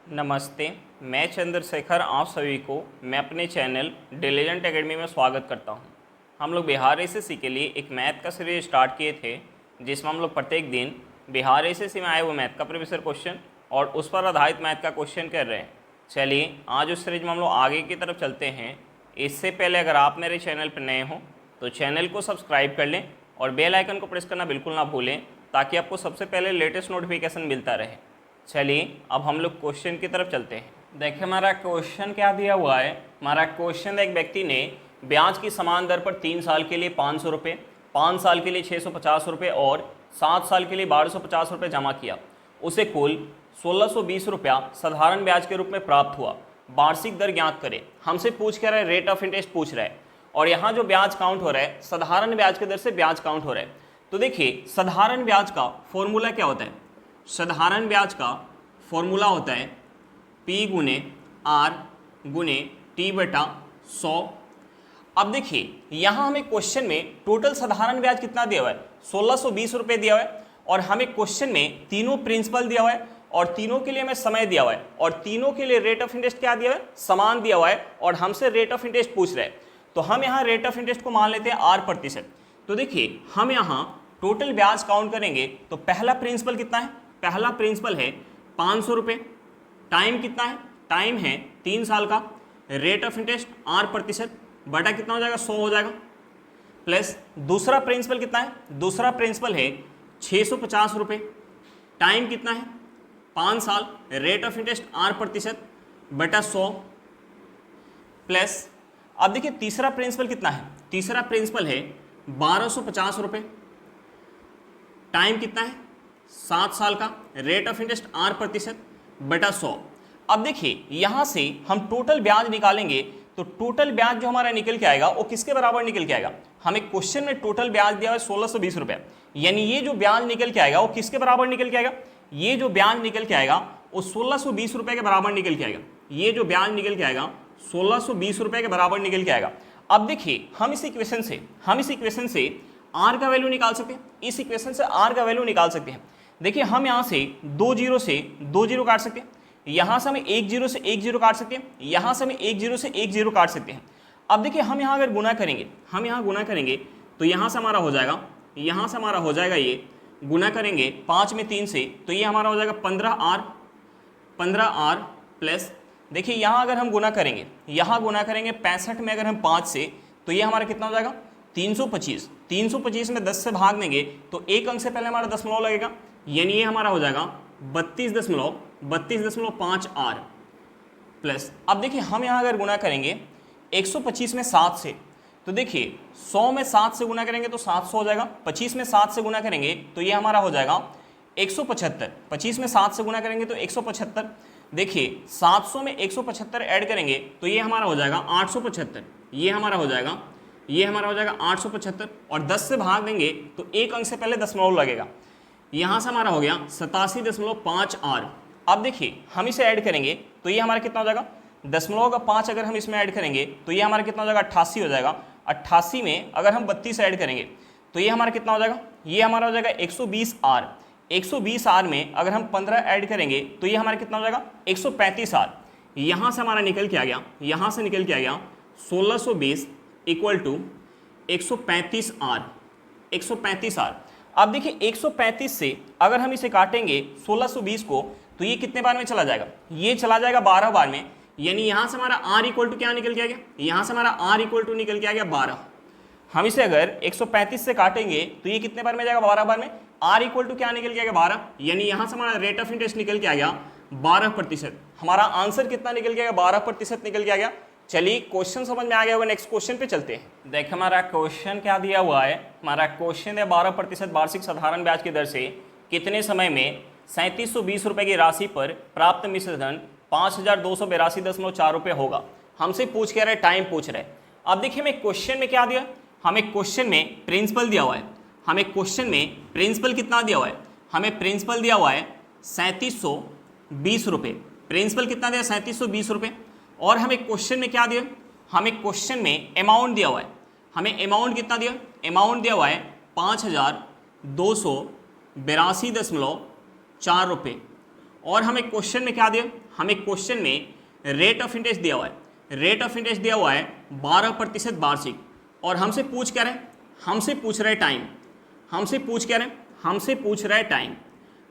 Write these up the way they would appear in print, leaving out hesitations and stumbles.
नमस्ते, मैं चंद्रशेखर आप सभी को मैं अपने चैनल डिलीजेंट एकेडमी में स्वागत करता हूं। हम लोग बिहार एसएससी के लिए एक मैथ का सीरीज स्टार्ट किए थे, जिसमें हम लोग प्रत्येक दिन बिहार एसएससी में आए हुए मैथ का प्रीवियस क्वेश्चन और उस पर आधारित मैथ का क्वेश्चन कर रहे हैं। चलिए आज उस सीरीज में हम लोग आगे की तरफ चलते हैं। इससे पहले अगर आप मेरे चैनल पर नए हों तो चैनल को सब्सक्राइब कर लें और बेल आइकन को प्रेस करना बिल्कुल ना भूलें, ताकि आपको सबसे पहले लेटेस्ट नोटिफिकेशन मिलता रहे। चलिए अब हम लोग क्वेश्चन की तरफ चलते हैं। देखिए हमारा क्वेश्चन क्या दिया हुआ है। हमारा क्वेश्चन, एक व्यक्ति ने ब्याज की समान दर पर 3 साल के लिए 500 रुपये, 5 साल के लिए 650 रुपये और 7 साल के लिए 1250 रुपये जमा किया। उसे कुल 1620 रुपया साधारण ब्याज के रूप में प्राप्त हुआ। वार्षिक दर ज्ञात करें। हमसे पूछ क्या रहा है, रेट ऑफ इंटरेस्ट पूछ रहा है। और यहाँ जो ब्याज काउंट हो रहा है साधारण ब्याज की दर से ब्याज काउंट हो रहा है। तो देखिए साधारण ब्याज का फॉर्मूला क्या होता है। साधारण ब्याज का फॉर्मूला होता है P गुने R गुने T बटा 100। अब देखिए यहाँ हमें क्वेश्चन में टोटल साधारण ब्याज कितना दिया हुआ है, 1620 रुपये दिया हुआ है। और हमें क्वेश्चन में तीनों प्रिंसिपल दिया हुआ है और तीनों के लिए हमें समय दिया हुआ है और तीनों के लिए रेट ऑफ इंटरेस्ट क्या दिया हुआ है, समान दिया हुआ है। और हमसे रेट ऑफ इंटरेस्ट पूछ रहे हैं, तो हम यहाँ रेट ऑफ इंटरेस्ट को मान लेते हैं 8%। तो देखिए हम यहाँ टोटल ब्याज काउंट करेंगे तो पहला प्रिंसिपल कितना है, पहला प्रिंसिपल है 500 रुपये। टाइम कितना है, टाइम है 3 साल का। रेट ऑफ इंटरेस्ट 8% बटा कितना हो जाएगा, 100 हो जाएगा। प्लस दूसरा प्रिंसिपल कितना है, दूसरा प्रिंसिपल है 650 रुपये। टाइम कितना है 5 साल। रेट ऑफ इंटरेस्ट 8% बटा 100 प्लस, अब देखिए तीसरा प्रिंसिपल कितना है, तीसरा प्रिंसिपल है 1250 रुपये। टाइम कितना है 7 साल का। रेट ऑफ इंटरेस्ट 8% बटा 100। अब देखिए यहाँ से हम टोटल ब्याज निकालेंगे तो टोटल ब्याज जो हमारा निकल के आएगा वो किसके बराबर निकल के आएगा। हमें क्वेश्चन में टोटल ब्याज दिया है 1620 रुपये, यानी ये जो ब्याज निकल के आएगा वो किसके बराबर निकल के आएगा, ये जो ब्याज निकल के आएगा वो 1620 रुपये के बराबर निकल के आएगा। ये जो ब्याज निकल के आएगा 1620 रुपये के बराबर निकल के आएगा। अब देखिए हम इस इक्वेशन से आर का वैल्यू निकाल सकते हैं, इस इक्वेशन से आर का वैल्यू निकाल सकते हैं। देखिए हम यहाँ से 2 जीरो से 2 जीरो काट सकते हैं, यहाँ से हमें 1 जीरो से 1 जीरो काट सकते हैं, यहाँ से हमें 1 जीरो से 1 जीरो काट सकते हैं। अब देखिए हम यहाँ अगर गुना करेंगे, हम यहाँ गुना करेंगे तो यहाँ से हमारा हो जाएगा, यहाँ से हमारा हो जाएगा, ये गुना करेंगे 5 में 3 से तो ये हमारा हो जाएगा 15R प्लस, देखिए यहाँ अगर हम गुना करेंगे, यहाँ गुना करेंगे 65 में अगर हम 5 से तो ये हमारा कितना हो जाएगा 325। 325 में 10 से भाग देंगे तो एक अंक से पहले हमारा दशमलव लगेगा, यानी ये हमारा हो जाएगा 32.5 R प्लस। अब देखिए हम यहाँ अगर गुना करेंगे 125 में 7 से तो देखिए 100 में 7 से गुना करेंगे तो 700 हो जाएगा। 25 में 7 से गुना करेंगे तो ये हमारा हो जाएगा 175। 25 में 7 से गुना करेंगे तो 175। देखिए 700 में 175 ऐड करेंगे तो ये हमारा हो जाएगा 875। ये हमारा हो जाएगा 875 और 10 से भाग देंगे तो एक अंक से पहले दशमलव लगेगा, यहाँ से हमारा हो गया 87.5 R। अब देखिए हम इसे ऐड करेंगे तो ये हमारा कितना हो जाएगा, दशमलव का 5 अगर हम इसमें ऐड करेंगे तो ये हमारा कितना हो जाएगा 88 हो जाएगा। 88 में अगर हम 32 ऐड करेंगे तो ये हमारा कितना हो जाएगा, ये हमारा हो जाएगा 120 R। 120 R में अगर हम 15 ऐड करेंगे तो ये हमारा कितना हो जाएगा 135 R। यहाँ से हमारा निकल के आ गया, यहाँ से निकल के आ गया 1620 इक्वल टू 135 R। 135 R। अब देखिए 135 से अगर हम इसे काटेंगे 1620 को तो ये कितने बार में चला जाएगा, ये चला जाएगा 12 बार में, यानी यहाँ से हमारा R इक्वल टू क्या निकल के आ गया, यहाँ से हमारा R इक्वल टू निकल के आ गया 12। हम इसे अगर 135 से काटेंगे तो ये कितने बार में जाएगा, 12 बार में। R इक्वल टू क्या निकल के आ गया 12, यानी यहाँ से हमारा रेट ऑफ इंटरेस्ट निकल के आ गया 12%। हमारा आंसर कितना निकल के आ गया, 12% निकल के आ गया। चलिए क्वेश्चन समझ में आ गया होगा, नेक्स्ट क्वेश्चन पे चलते हैं। देखिए हमारा क्वेश्चन क्या दिया हुआ है। हमारा क्वेश्चन है 12% वार्षिक साधारण ब्याज की दर से कितने समय में 3720 रुपये की राशि पर प्राप्त मिश्र धन 5282.4 रुपये होगा। हमसे पूछ के रहे, टाइम पूछ रहे। अब देखिए हमें क्वेश्चन में क्या दिया, हमें क्वेश्चन में प्रिंसिपल दिया हुआ है। हमें क्वेश्चन में प्रिंसिपल कितना दिया हुआ है, हमें प्रिंसिपल दिया हुआ है 3720 रुपये। प्रिंसिपल कितना दिया, 3720 रुपये। और हमें क्वेश्चन में क्या दिया, हमें क्वेश्चन में अमाउंट दिया हुआ है। हमें अमाउंट कितना दिया, अमाउंट दिया हुआ है 5282.4 रुपये। और हमें क्वेश्चन में क्या दिया, हमें क्वेश्चन में रेट ऑफ इंटरेस्ट दिया हुआ है, रेट ऑफ इंटरेस्ट दिया हुआ है 12% वार्षिक, और हमसे पूछ क्या रहे हैं, हमसे पूछ रहे टाइम, हमसे पूछ क्या रहे हैं, हमसे पूछ रहा है टाइम,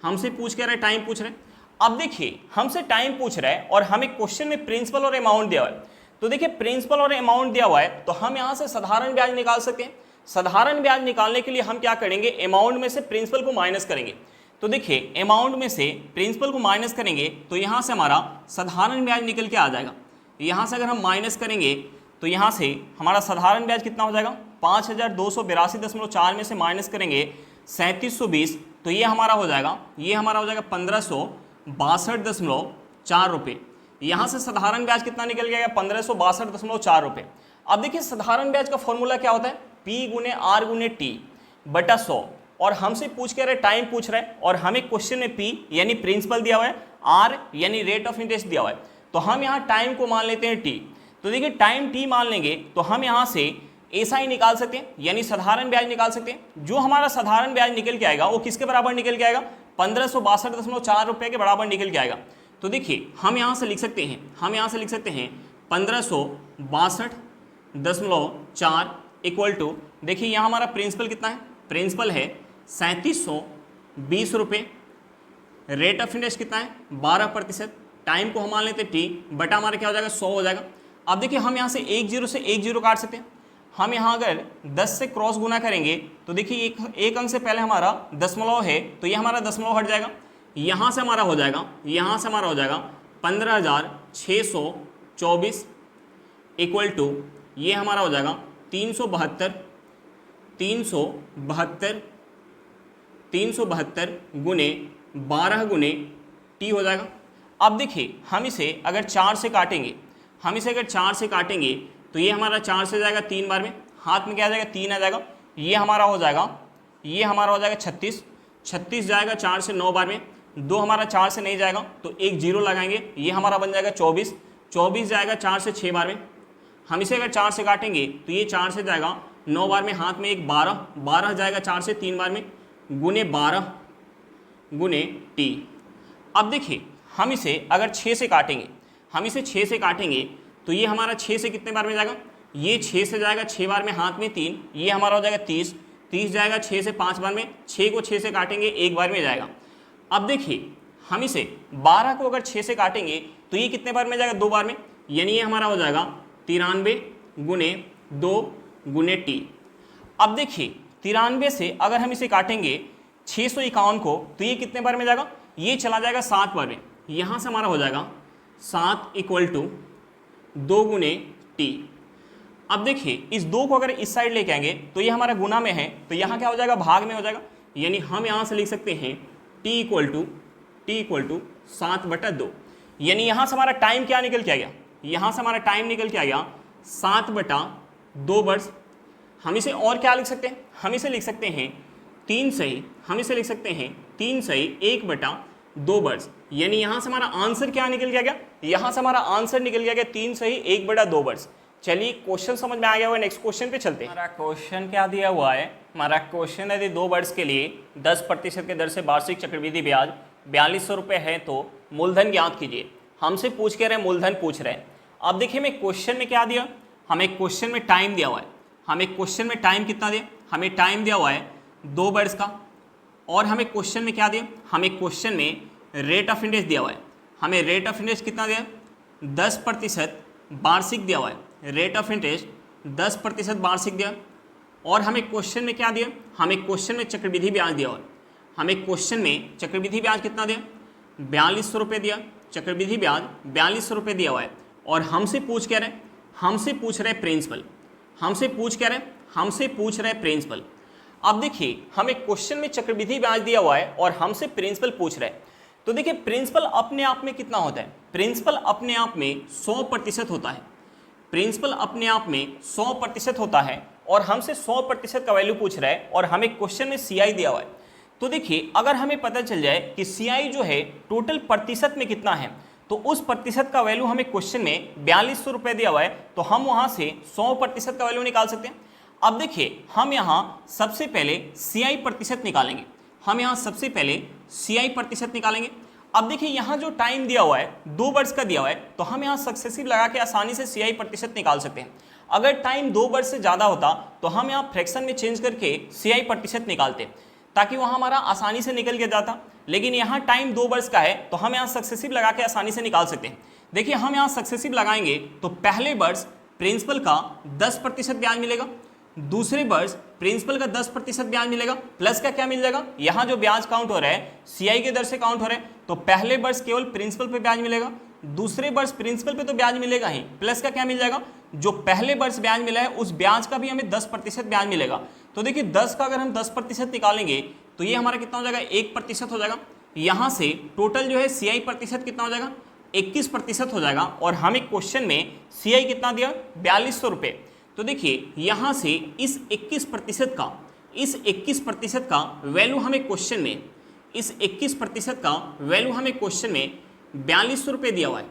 हमसे पूछ क्या रहे हैं, टाइम पूछ रहे हैं। अब देखिए हमसे टाइम पूछ रहा है और हमें क्वेश्चन में प्रिंसिपल और अमाउंट दिया हुआ है। तो देखिए प्रिंसिपल और अमाउंट दिया हुआ है तो हम यहाँ से साधारण ब्याज निकाल सकते हैं। साधारण ब्याज निकालने के लिए हम क्या करेंगे, अमाउंट में से प्रिंसिपल को माइनस करेंगे। तो देखिए अमाउंट में से प्रिंसिपल को माइनस करेंगे तो यहाँ से हमारा साधारण ब्याज निकल के आ जाएगा। यहाँ से अगर हम माइनस करेंगे तो यहाँ से हमारा साधारण ब्याज कितना हो जाएगा, 5282.4 में से माइनस करेंगे 3720, तो ये हमारा हो जाएगा, ये हमारा हो जाएगा 1562.4 रुपये। यहाँ से साधारण ब्याज कितना निकल गया, 1562.4 रुपये। अब देखिए साधारण ब्याज का फॉर्मूला क्या होता है, P गुने R गुने T बटा 100, और हमसे पूछ के रहे टाइम पूछ रहे हैं और हमें क्वेश्चन में P यानी प्रिंसिपल दिया हुआ है, R यानी रेट ऑफ इंटरेस्ट दिया हुआ है, तो हम यहाँ टाइम को मान लेते हैं T। तो देखिए टाइम T मान लेंगे तो हम यहाँ से SI निकाल सकते हैं यानी साधारण ब्याज निकाल सकते हैं। जो हमारा साधारण ब्याज निकल के आएगा वो किसके बराबर निकल के आएगा, 1562.4 रुपये के बराबर निकल के आएगा। तो देखिए हम यहाँ से लिख सकते हैं, हम यहाँ से लिख सकते हैं 1562.4 इक्वल टू, देखिए यहाँ हमारा प्रिंसिपल कितना है, प्रिंसिपल है 3720 रुपये, रेट ऑफ इंटरेस्ट कितना है 12%, टाइम को हम मान लेते हैं T बटा हमारा क्या हो जाएगा 100 हो जाएगा। अब देखिए हम यहाँ से 10 से 10 काट सकते हैं। हम यहाँ अगर 10 से क्रॉस गुना करेंगे तो देखिए एक अंक से पहले हमारा दशमलव है तो ये हमारा दशमलव हट जाएगा, यहाँ से हमारा हो जाएगा, यहाँ से हमारा हो जाएगा 15,624 इक्वल टू ये हमारा हो जाएगा 372 गुने 12 गुने T हो जाएगा। अब देखिए हम इसे अगर 4 से काटेंगे, हम इसे अगर 4 से काटेंगे तो ये हमारा 4 से जाएगा 3 बार में, हाथ में क्या आ जाएगा 3 आ जाएगा, ये हमारा हो जाएगा, ये हमारा हो जाएगा 36 जाएगा 4 से 9 बार में, 2 हमारा 4 से नहीं जाएगा तो एक 0 लगाएंगे, ये हमारा बन जाएगा 24 जाएगा 4 से 6 बार में। हम इसे अगर 4 से काटेंगे तो ये 4 से जाएगा 9 बार में, हाथ में एक 12 जाएगा 4 से 3 बार में, गुने 12 गुने T। अब देखिए हम इसे अगर 6 से काटेंगे, हम इसे 6 से काटेंगे तो ये हमारा 6 से कितने बार में जाएगा, ये 6 से जाएगा 6 बार में, हाथ में 3, ये हमारा हो जाएगा 30 जाएगा 6 से 5 बार में, 6 को 6 से काटेंगे 1 बार में जाएगा। अब देखिए हम इसे 12 को अगर 6 से काटेंगे तो ये कितने बार में जाएगा, 2 बार में, यानी ये हमारा हो जाएगा 93 गुने 2 गुने T। अब देखिए 93 से अगर हम इसे काटेंगे 651 को तो ये कितने बार में जाएगा, ये चला जाएगा 7 बार में, यहाँ से हमारा हो जाएगा 7 इक्वल टू 2 गुने T। अब देखिए इस 2 को अगर इस साइड लेके आएंगे तो ये हमारा गुना में है तो यहाँ क्या हो जाएगा, भाग में हो जाएगा, यानी हम यहाँ से लिख सकते हैं T इक्वल टू 7/2, यानी यहाँ से हमारा टाइम क्या निकल के आ गया, यहाँ से हमारा टाइम निकल के आ गया 7/2 वर्ष। हम इसे और क्या लिख सकते हैं, हम इसे लिख सकते हैं 3 सही, हम इसे लिख सकते हैं 3 सही 1/2 वर्ष, यानी यहाँ से हमारा आंसर क्या निकल के आ गया, यहाँ से हमारा आंसर निकल गया 3 सही 1/2 वर्ष। चलिए क्वेश्चन समझ में आ गया हुआ, नेक्स्ट क्वेश्चन पे चलते हैं। हमारा क्वेश्चन क्या दिया हुआ है, हमारा क्वेश्चन यदि 2 वर्ष के लिए 10% के दर से वार्षिक चक्रवृद्धि ब्याज 4200 रुपये है तो मूलधन ज्ञात कीजिए। हमसे पूछ के रहे मूलधन पूछ रहे हैं। अब देखिए हमें क्वेश्चन में क्या दिया, हमें क्वेश्चन में टाइम दिया हुआ है, हमें क्वेश्चन में टाइम कितना दिया, हमें टाइम दिया हुआ है 2 वर्ष का, और हमें क्वेश्चन में क्या दिया, हमें क्वेश्चन में रेट ऑफ इंटरेस्ट दिया हुआ है, हमें रेट ऑफ इंटरेस्ट कितना दिया, 10% वार्षिक दिया हुआ है, रेट ऑफ इंटरेस्ट 10% वार्षिक दिया, और हमें क्वेश्चन में क्या दिया, हमें क्वेश्चन में चक्रवृद्धि ब्याज दिया हुआ है, हमें क्वेश्चन में चक्रवृद्धि ब्याज कितना दिया, 4200 रुपये दिया, चक्रवृद्धि ब्याज 4200 रुपये दिया हुआ है, और हमसे पूछ क्या रहे, हमसे पूछ रहे प्रिंसिपल, हमसे पूछ क्या रहे, हमसे पूछ रहे प्रिंसिपल। अब देखिए हमें क्वेश्चन में चक्रवृद्धि ब्याज दिया हुआ है और हमसे प्रिंसिपल पूछ रहे हैं, तो देखिए प्रिंसिपल अपने आप में कितना होता है, प्रिंसिपल अपने आप में 100% होता है, प्रिंसिपल अपने आप में 100% होता है, और हमसे 100% का वैल्यू पूछ रहा है और हमें क्वेश्चन में CI दिया हुआ है। तो देखिए अगर हमें पता चल जाए कि CI जो है टोटल प्रतिशत में कितना है, तो उस प्रतिशत का वैल्यू हमें क्वेश्चन में 4200 रुपये दिया हुआ है, तो हम वहाँ से 100% का वैल्यू निकाल सकते हैं। अब देखिए हम यहाँ सबसे पहले CI प्रतिशत निकालेंगे, हम यहाँ सबसे पहले CI प्रतिशत निकालेंगे। अब देखिए यहाँ जो टाइम दिया हुआ है 2 वर्ष का दिया हुआ है, तो हम यहाँ सक्सेसिव लगा के आसानी से CI प्रतिशत निकाल सकते हैं। अगर टाइम 2 वर्ष से ज़्यादा होता तो हम यहाँ फ्रैक्शन में चेंज करके CI प्रतिशत निकालते, ताकि वहाँ हमारा आसानी से निकल के जाता। लेकिन यहाँ टाइम 2 वर्ष का है तो हम यहाँ सक्सेसिव लगा के आसानी से निकाल सकते हैं। देखिए हम यहाँ सक्सेसिव लगाएंगे तो पहले वर्ष प्रिंसिपल का 10% ब्याज मिलेगा, दूसरे वर्ष प्रिंसिपल का 10% ब्याज मिलेगा, प्लस का क्या मिल जाएगा, यहाँ जो ब्याज काउंट हो रहा है CI के दर से काउंट हो रहा है, तो पहले वर्ष केवल प्रिंसिपल पे ब्याज मिलेगा, दूसरे वर्ष प्रिंसिपल पे तो ब्याज मिलेगा ही, प्लस का क्या मिल जाएगा, जो पहले वर्ष ब्याज मिला है उस ब्याज का भी हमें 10% ब्याज मिलेगा। तो देखिए 10 का अगर हम 10% निकालेंगे तो ये हमारा कितना हो जाएगा, 1% हो जाएगा। यहाँ से टोटल जो है CI प्रतिशत कितना हो जाएगा, 21% हो जाएगा। और हमें क्वेश्चन में CI कितना दिया, 4200 रुपये। तो देखिए यहाँ से इस 21% का वैल्यू हमें क्वेश्चन में, इस 21% का वैल्यू हमें क्वेश्चन में 4200 रुपये दिया हुआ है।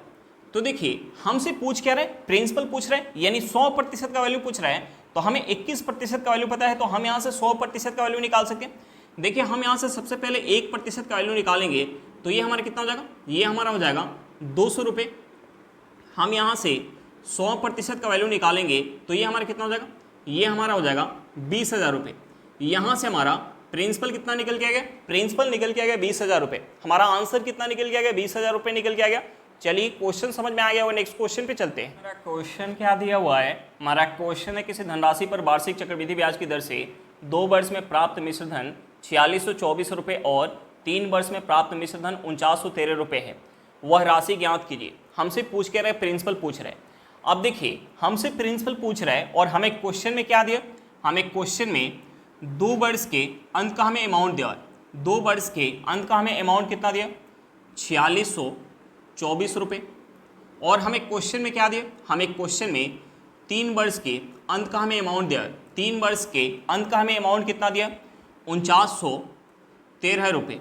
तो देखिए हमसे पूछ क्या रहा है, प्रिंसिपल पूछ रहा है, यानी 100% का वैल्यू पूछ रहा है, तो हमें 21% का वैल्यू पता है, तो हम यहाँ से 100% का वैल्यू निकाल सकते हैं। देखिए हम यहाँ से सबसे पहले 1% का वैल्यू निकालेंगे तो ये हमारा कितना हो जाएगा, ये हमारा हो जाएगा 200 रुपये। हम यहाँ से 100% का वैल्यू निकालेंगे तो ये हमारा कितना हो जाएगा, ये हमारा हो जाएगा 20,000 रुपये। यहाँ से हमारा प्रिंसिपल कितना निकल के आ गया, प्रिंसिपल निकल के आ गया 20,000 रुपये। हमारा आंसर कितना निकल के आ गया, 20,000 रुपये निकल के आ गया। चलिए क्वेश्चन समझ में आ गया, वो नेक्स्ट क्वेश्चन पे चलते हैं। हमारा क्वेश्चन क्या दिया हुआ है, हमारा क्वेश्चन है किसी धनराशि पर वार्षिक चक्रवृद्धि ब्याज की दर से 2 वर्ष में प्राप्त मिश्र धन 4624 रुपये और 3 वर्ष में प्राप्त मिश्र धन 4913 रुपये है, वह राशि ज्ञात कीजिए। हमसे पूछ के रहे, प्रिंसिपल पूछ रहे। अब देखिए हमसे प्रिंसिपल पूछ रहा है और हमें क्वेश्चन में क्या दिया, हमें क्वेश्चन में 2 वर्ष के अंत का हमें अमाउंट दिया। 2 वर्ष के अंत का हमें अमाउंट कितना दिया, 4624 रुपये। और हमें क्वेश्चन में क्या दिया, हमें क्वेश्चन में 3 वर्ष के अंत का हमें अमाउंट दिया। 3 वर्ष के अंत का हमें अमाउंट कितना दिया, 4913 रुपये।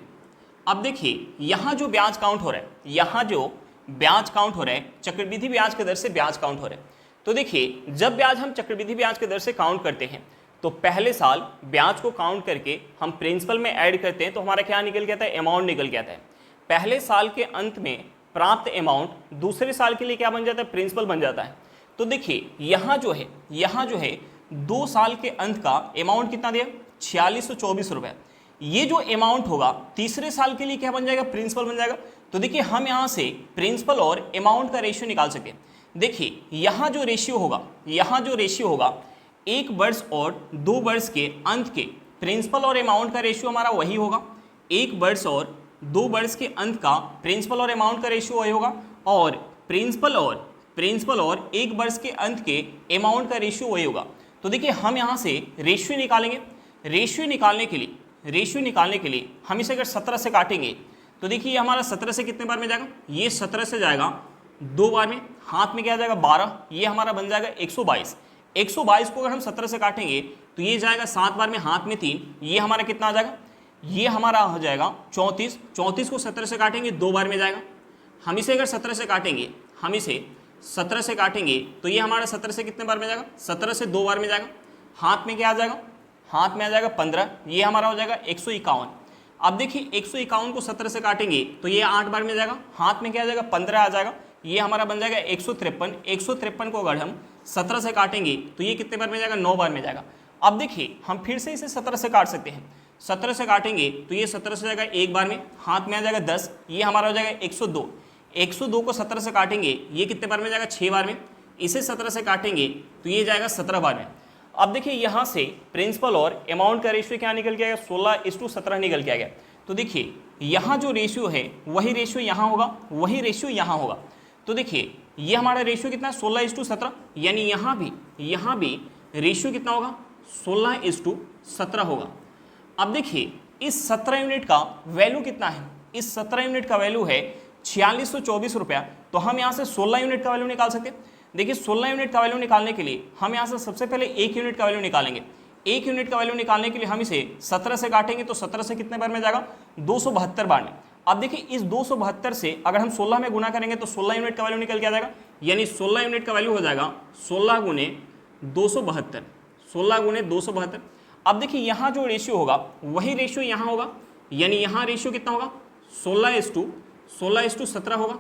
अब देखिए यहाँ जो ब्याज काउंट हो रहा है, यहाँ जो ब्याज काउंट हो रहा है चक्रवृद्धि ब्याज के दर से ब्याज काउंट हो रहा है। तो देखिए जब ब्याज हम चक्रवृद्धि ब्याज के दर से काउंट करते हैं तो पहले साल ब्याज को काउंट करके हम प्रिंसिपल में ऐड करते हैं, तो हमारा क्या निकल के आता है, अमाउंट निकल के आता है। पहले साल के अंत में प्राप्त अमाउंट दूसरे साल के लिए क्या बन जाता है, प्रिंसिपल बन जाता है। तो देखिए यहाँ जो है 2 साल के अंत का अमाउंट कितना दिया, 4624 रुपये। ये जो अमाउंट होगा तीसरे साल के लिए क्या बन जाएगा, प्रिंसिपल बन जाएगा। तो देखिए हम यहाँ से प्रिंसिपल और अमाउंट का रेशियो निकाल सकते हैं। देखिए यहाँ जो रेशियो होगा 1 वर्ष और 2 वर्ष के अंत के प्रिंसिपल और अमाउंट का रेशियो हमारा वही होगा। 1 वर्ष और 2 वर्ष के अंत का प्रिंसिपल और अमाउंट का रेशियो वही होगा, और प्रिंसिपल और 1 वर्ष के अंत के अमाउंट का रेशियो वही होगा। तो देखिए हम यहाँ से रेशियो निकालेंगे। रेशियो निकालने के लिए हम इसे अगर 17 से काटेंगे तो देखिए हमारा 17 से कितने बार में जाएगा, ये 17 से जाएगा 2 बार में, हाथ में क्या जाएगा 12, ये हमारा बन जाएगा 122। 122 को अगर हम 17 से काटेंगे तो ये जाएगा 7 बार में, हाथ में 3, ये हमारा कितना आ जाएगा, ये हमारा हो जाएगा 34। 34 को 17 से काटेंगे 2 बार में जाएगा। हम इसे अगर 17 से काटेंगे तो ये हमारा 17 से कितने बार में जाएगा, 17 से 2 बार में जाएगा। हाथ में क्या आ जाएगा, हाथ में आ जाएगा 15, ये हमारा हो जाएगा 151। अब देखिए 151 को 17 से काटेंगे तो ये 8 बार में जाएगा, हाथ में क्या आ जाएगा 15 आ जाएगा, ये हमारा बन जाएगा 153। 153 को अगर हम 17 से काटेंगे तो ये कितने बार में जाएगा, 9 बार में जाएगा। अब देखिए हम फिर से इसे 17 से काट सकते हैं। 17 से काटेंगे तो ये 17 से जाएगा 1 बार में, हाथ में आ जाएगा 10, ये हमारा हो जाएगा 102। 102 को 17 से काटेंगे ये कितने बार में जाएगा, 6 बार में। इसे 17 से काटेंगे तो ये जाएगा 17 बार में। अब देखिए यहाँ से प्रिंसिपल और अमाउंट का रेशियो क्या निकल के आएगा, 16:17 निकल के आ गया। तो देखिए यहाँ जो रेशियो है वही रेशियो यहाँ होगा, वही रेशियो यहाँ होगा। तो देखिए ये हमारा रेशियो कितना है, 16:17, यानी यहाँ भी रेशियो कितना होगा, 16:17 होगा। अब देखिए इस 17 यूनिट का वैल्यू कितना है, इस 17 यूनिट का वैल्यू है 4624 रुपया। तो हम यहाँ से 16 यूनिट का वैल्यू निकाल सकते हैं। देखिए 16 यूनिट का वैल्यू निकालने के लिए हम यहाँ से सबसे पहले 1 यूनिट का वैल्यू निकालेंगे। 1 यूनिट का वैल्यू निकालने के लिए हम इसे 17 से काटेंगे तो 17 से कितने बार में जाएगा, 272 बार में। अब देखिए इस 272 से अगर हम 16 में गुना करेंगे तो 16 यूनिट का वैल्यू निकल के आ जाएगा, यानी 16 यूनिट का वैल्यू हो जाएगा 16 गुने 272, 16 गुने 272। अब देखिए यहाँ जो रेशियो होगा वही रेशियो यहाँ होगा, यानी यहाँ रेशियो कितना होगा, 16:17 होगा।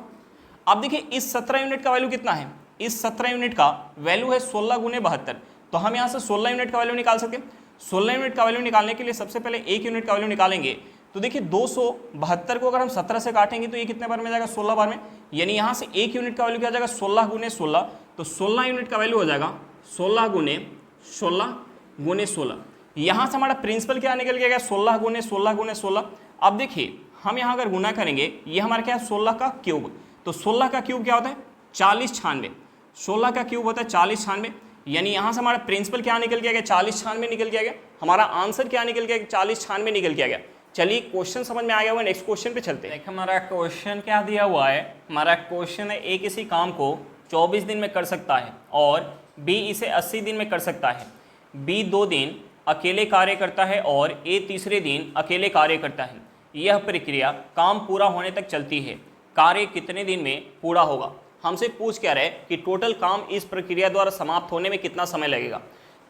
अब देखिए इस 17 यूनिट का वैल्यू कितना है, इस 17 यूनिट का वैल्यू है 16 गुने 72, तो हम यहाँ से 16 यूनिट का वैल्यू निकाल सकते हैं। 16 यूनिट का वैल्यू निकालने के लिए सबसे पहले 1 यूनिट का वैल्यू निकालेंगे। तो देखिए 272 को अगर हम 17 से काटेंगे तो ये कितने बार में जाएगा, 16 बार में, यानी यहाँ से 1 यूनिट का वैल्यू क्या आ जाएगा, 16 गुने 16, तो 16 यूनिट का वैल्यू हो जाएगा 16 गुने 16 गुने 16। यहाँ से हमारा प्रिंसिपल क्या निकल गया, 16 गुने 16 गुने 16। अब देखिए हम यहाँ अगर गुना करेंगे, ये हमारा क्या है 16 का क्यूब, तो 16 का क्यूब क्या होता है 4096, 16 का क्यूब होता है 4096, यानी यहाँ से हमारा प्रिंसिपल क्या निकल गया, 4096 निकल गया। हमारा आंसर क्या निकल गया, 4096 निकल गया। चलिए क्वेश्चन समझ में आ गया हुआ, नेक्स्ट क्वेश्चन पे चलते हैं। देखिए हमारा क्वेश्चन क्या दिया हुआ है, हमारा क्वेश्चन है ए किसी काम को 24 दिन में कर सकता है और बी इसे 80 दिन में कर सकता है। बी 2 दिन अकेले कार्य करता है और ए तीसरे दिन अकेले कार्य करता है। यह प्रक्रिया काम पूरा होने तक चलती है। कार्य कितने दिन में पूरा होगा। हमसे पूछ क्या रहे कि टोटल काम इस प्रक्रिया द्वारा समाप्त होने में कितना समय लगेगा।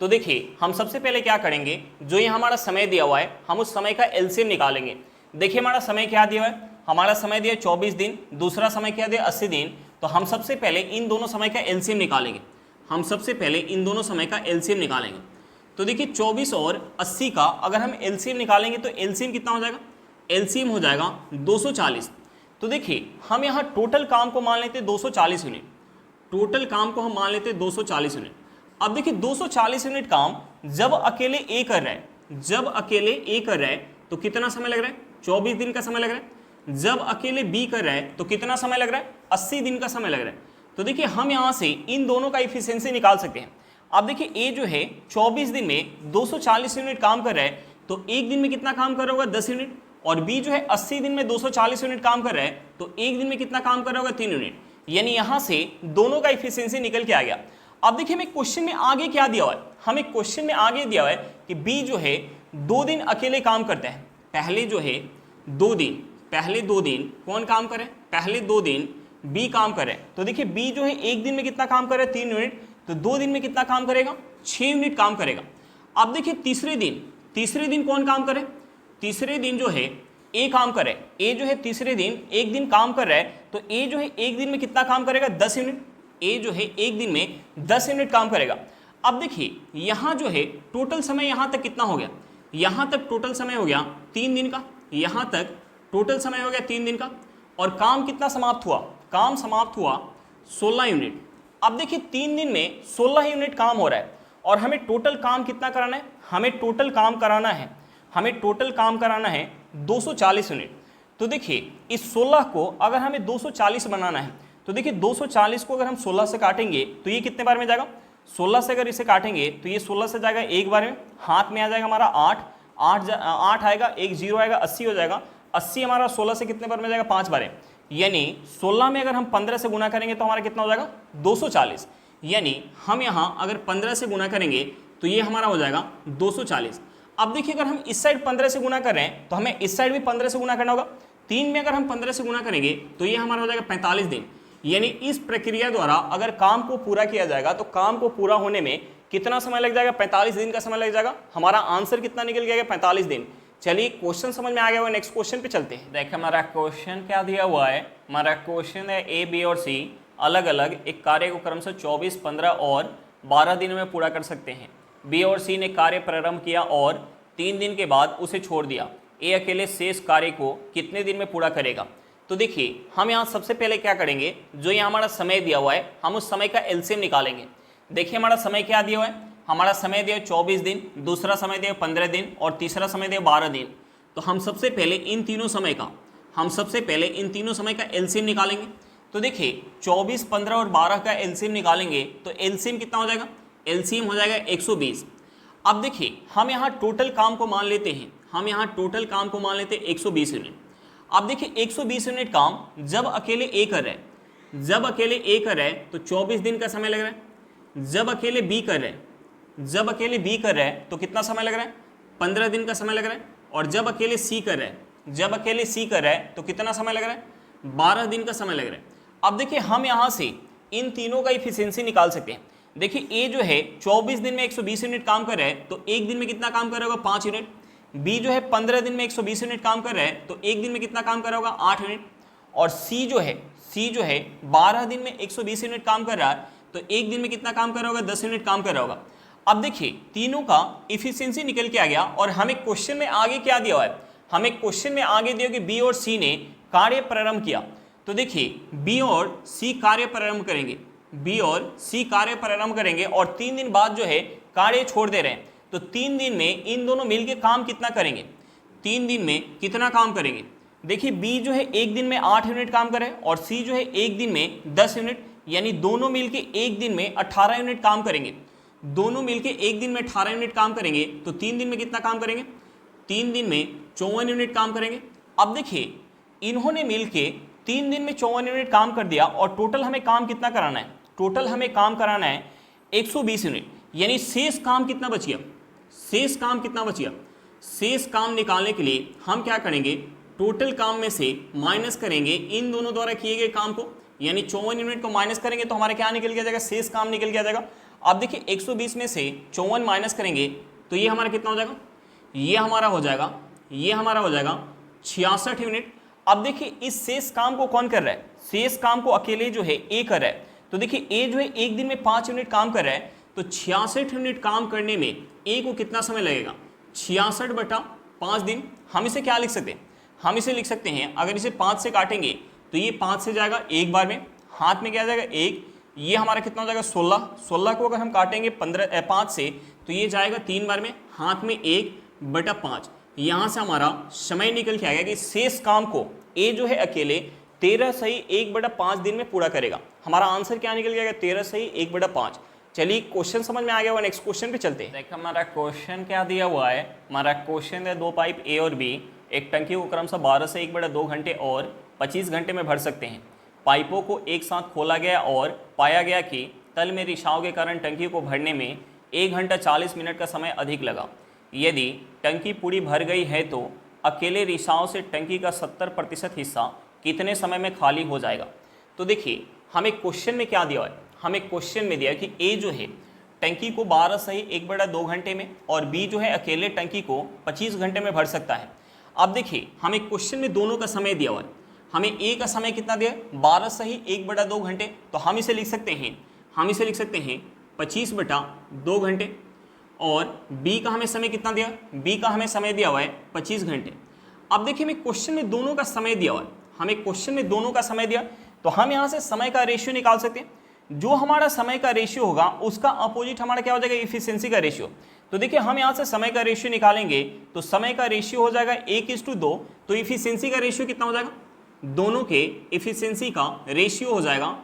तो देखिए हम सबसे पहले क्या करेंगे, जो ये हमारा समय दिया हुआ है हम उस समय का एलसीएम निकालेंगे। देखिए हमारा समय क्या दिया हुआ है, हमारा समय दिया 24 दिन, दूसरा समय क्या दिया 80 दिन। तो हम सबसे पहले इन दोनों समय का एलसीएम निकालेंगे। हम सबसे पहले इन दोनों समय का एलसीएम निकालेंगे। तो देखिए 24 और 80 का अगर हम एलसीएम निकालेंगे तो एलसीएम कितना हो जाएगा, एलसीएम हो जाएगा 240। तो देखिए हम यहाँ टोटल काम को मान लेते 240 यूनिट, टोटल काम को हम मान लेते 240 यूनिट। अब देखिए 240 यूनिट काम जब अकेले ए कर रहा है, जब अकेले ए कर रहा है तो कितना समय लग रहा है, 24 दिन का समय लग रहा है। जब अकेले बी कर रहा है तो कितना समय लग रहा है, 80 दिन का समय लग रहा है। तो देखिए हम यहाँ से इन दोनों का इफिशियंसी निकाल सकते हैं। अब देखिए ए जो है 24 दिन में 240 यूनिट काम कर रहा है, तो एक दिन में कितना काम कर रहा होगा 10 यूनिट, और बी जो है 80 दिन में 240 यूनिट काम कर रहा है, तो एक दिन में कितना काम कर रहा होगा 3 यूनिट, यानी यहाँ से दोनों का इफिशियंसी निकल के आ गया। अब देखिए हमें क्वेश्चन में आगे क्या दिया हुआ है, हमें क्वेश्चन में आगे दिया हुआ है कि बी जो है 2 दिन अकेले काम करता है। पहले जो है 2 दिन, पहले 2 दिन कौन काम करे, पहले 2 दिन बी काम करे। तो देखिए बी जो है एक दिन में कितना काम करे 3 यूनिट, तो 2 दिन में कितना काम करेगा 6 यूनिट काम करेगा। अब देखिए तीसरे दिन कौन काम करे, तीसरे दिन जो है ए काम करे। ए जो है तीसरे दिन एक दिन काम कर रहा है, तो ए जो है एक दिन में कितना काम करेगा 10 यूनिट, ए जो है एक दिन में 10 यूनिट काम करेगा। अब देखिए यहाँ जो है टोटल समय यहाँ तक कितना हो गया, यहाँ तक टोटल समय हो गया 3 दिन का, यहाँ तक टोटल समय हो गया 3 दिन का, और काम कितना समाप्त हुआ, काम समाप्त हुआ 16 यूनिट। अब देखिए 3 दिन में 16 यूनिट काम हो रहा है और हमें टोटल काम कितना कराना है, हमें टोटल काम कराना है, हमें टोटल काम कराना है 240 यूनिट। तो देखिए इस 16 को अगर हमें 240 बनाना है, तो देखिए 240 को अगर हम 16 से काटेंगे तो ये कितने बार में जाएगा, 16 से अगर इसे काटेंगे तो ये 16 से जाएगा एक बार में, हाथ में आ जाएगा हमारा 8 आएगा, एक 0 आएगा, 80 हो जाएगा। 80 हमारा 16 से कितने बार में जाएगा 5 बार, यानी 16 में अगर हम 15 से गुना करेंगे तो हमारा कितना हो जाएगा 240, यानी हम यहाँ अगर 15 से गुना करेंगे तो ये हमारा हो जाएगा 240। अब देखिए अगर हम इस साइड 15 से गुना कर रहे हैं तो हमें इस साइड भी 15 से गुना करना होगा। 3 में अगर हम 15 से गुना करेंगे तो ये हमारा हो जाएगा 45 दिन, यानी इस प्रक्रिया द्वारा अगर काम को पूरा किया जाएगा तो काम को पूरा होने में कितना समय लग जाएगा, 45 दिन का समय लग जाएगा। हमारा आंसर कितना निकल गया, 45 दिन। चलिए क्वेश्चन समझ में आ गया हुआ, नेक्स्ट क्वेश्चन पे चलते हैं। देखिए हमारा क्वेश्चन क्या दिया हुआ है, हमारा क्वेश्चन है ए बी और सी अलग अलग एक कार्य को क्रमशः 24, 15 और 12 दिन में पूरा कर सकते हैं। बी और सी ने कार्य प्रारंभ किया और 3 दिन के बाद उसे छोड़ दिया। ए अकेले शेष कार्य को कितने दिन में पूरा करेगा। तो देखिए हम यहाँ सबसे पहले क्या करेंगे, जो यहाँ हमारा समय दिया हुआ है हम उस समय का एलसीएम निकालेंगे। देखिए हमारा समय क्या दिया हुआ है, हमारा समय दिया 24 दिन, दूसरा समय दिया 15 दिन और तीसरा समय दिया 12 दिन। तो हम सबसे पहले इन तीनों समय का एलसीएम निकालेंगे। तो देखिए 24, 15 और 12 का एलसीएम निकालेंगे तो एलसीएम कितना हो जाएगा, एलसीएम हो जाएगा 120। अब देखिए हम यहाँ टोटल काम को मान लेते हैं, हम यहाँ टोटल काम को मान लेते हैं 120 यूनिट। अब देखिए 120 यूनिट काम जब अकेले ए कर रहा है, जब अकेले ए कर रहा है तो 24 दिन का समय लग रहा है। जब अकेले बी कर रहा है, जब अकेले बी कर रहा है तो कितना समय लग रहा है, 15 दिन का समय लग रहा है। और जब अकेले सी कर रहा है, जब अकेले सी कर रहा है तो कितना समय लग रहा है, 12 दिन का समय लग रहा है। अब देखिए हम यहाँ से इन तीनों का इफिशियंसी निकाल सकते हैं। देखिए ए जो है 24 दिन में 120 यूनिट काम कर रहा है तो एक दिन में कितना काम कर रहा होगा 5 यूनिट। बी जो है 15 दिन में 120 यूनिट काम कर रहा है तो एक दिन में कितना काम कर रहा होगा 8 यूनिट। और सी जो है 12 दिन में 120 यूनिट काम कर रहा है, तो एक दिन में कितना काम कर रहा होगा, 10 यूनिट काम कर रहा होगा। अब देखिए तीनों का इफिशियंसी निकल के आ गया, और हमें क्वेश्चन में आगे क्या दिया हुआ है, हमें क्वेश्चन में आगे दिया कि बी और सी ने कार्य प्रारंभ किया। तो देखिए बी और सी कार्य प्रारंभ करेंगे, बी और सी कार्य प्रारंभ करेंगे और 3 दिन बाद जो है कार्य छोड़ दे रहे हैं, तो 3 दिन में इन दोनों मिलके काम कितना करेंगे, 3 दिन में कितना काम करेंगे। देखिए बी जो है एक दिन में 8 यूनिट काम करे और सी जो है एक दिन में 10 यूनिट, यानी दोनों मिलके एक दिन में 18 यूनिट काम करेंगे। दोनों मिलके एक दिन में 18 यूनिट काम करेंगे, तो 3 दिन में कितना काम करेंगे, 3 दिन में 54 यूनिट काम करेंगे। अब देखिए इन्होंने मिलके 3 दिन में 54 यूनिट काम कर दिया और टोटल हमें काम कितना कराना है, टोटल हमें काम कराना है 120 यूनिट, यानी शेष काम कितना बचिया, शेष काम कितना बचिया। शेष काम निकालने के लिए हम क्या करेंगे, टोटल काम में से माइनस करेंगे इन दोनों द्वारा किए गए काम को, यानी 54 यूनिट को माइनस करेंगे तो हमारा क्या निकल गया जाएगा, शेष काम निकल गया जाएगा। अब देखिए 120 में से 54 माइनस करेंगे तो ये हमारा कितना हो जाएगा, ये हमारा हो जाएगा 66 यूनिट। अब देखिए इस शेष काम को कौन कर रहा है, शेष काम को अकेले जो है ए कर रहा है। तो देखिए ए जो है एक दिन में 5 यूनिट काम कर रहा है, तो 66 यूनिट काम करने में ए को कितना समय लगेगा, 66/5 दिन। हम इसे क्या लिख सकते हैं, हम इसे लिख सकते हैं, अगर इसे 5 से काटेंगे तो ये 5 से जाएगा एक बार में, हाथ में क्या जाएगा एक, ये हमारा कितना हो जाएगा 16 को अगर हम काटेंगे 5 से तो ये जाएगा 3 बार में, हाथ में 1/5। यहाँ से हमारा समय निकल के आएगा कि शेष काम को ए जो है अकेले 13 सही 1/5 दिन में पूरा करेगा। हमारा आंसर क्या निकल गया, 13 सही 1/5। चलिए क्वेश्चन समझ में आ गया, नेक्स्ट क्वेश्चन पे चलते हैं। देखो हमारा क्वेश्चन क्या दिया हुआ है, हमारा क्वेश्चन है 2 पाइप ए और बी एक टंकी को क्रमशः 12 से 1/2 घंटे और 25 घंटे में भर सकते हैं। पाइपों को एक साथ खोला गया और पाया गया कि तल में रिसाव के कारण टंकी को भरने में 1 घंटा 40 मिनट का समय अधिक लगा। यदि टंकी पूरी भर गई है तो अकेले रिसाव से टंकी का 70% हिस्सा कितने समय में खाली हो जाएगा। तो देखिए हमें क्वेश्चन में क्या दिया है, हमें क्वेश्चन में दिया कि ए जो है टंकी को 12 सही 1/2 घंटे में और बी जो है अकेले टंकी को 25 घंटे में भर सकता है। अब देखिए हमें क्वेश्चन में दोनों का समय दिया हुआ है, हमें ए का समय कितना दिया है 12 सही 1/2 घंटे, तो हम इसे लिख सकते हैं 25/2 घंटे, और बी का हमें समय कितना दिया, बी का हमें समय दिया हुआ है 25 घंटे। अब देखिए हमें क्वेश्चन में दोनों का समय दिया हुआ है, हमें क्वेश्चन में दोनों का समय दिया, तो हम यहाँ से समय का रेशियो निकाल सकते हैं। जो हमारा समय का रेशियो होगा उसका अपोजिट हमारा क्या हो जाएगा, इफिशियंसी का रेशियो। तो देखिए हम यहाँ से समय का रेशियो निकालेंगे तो समय का रेशियो हो जाएगा 1:2, तो इफिशियंसी का रेशियो कितना हो जाएगा, दोनों के इफिशियंसी का रेशियो हो जाएगा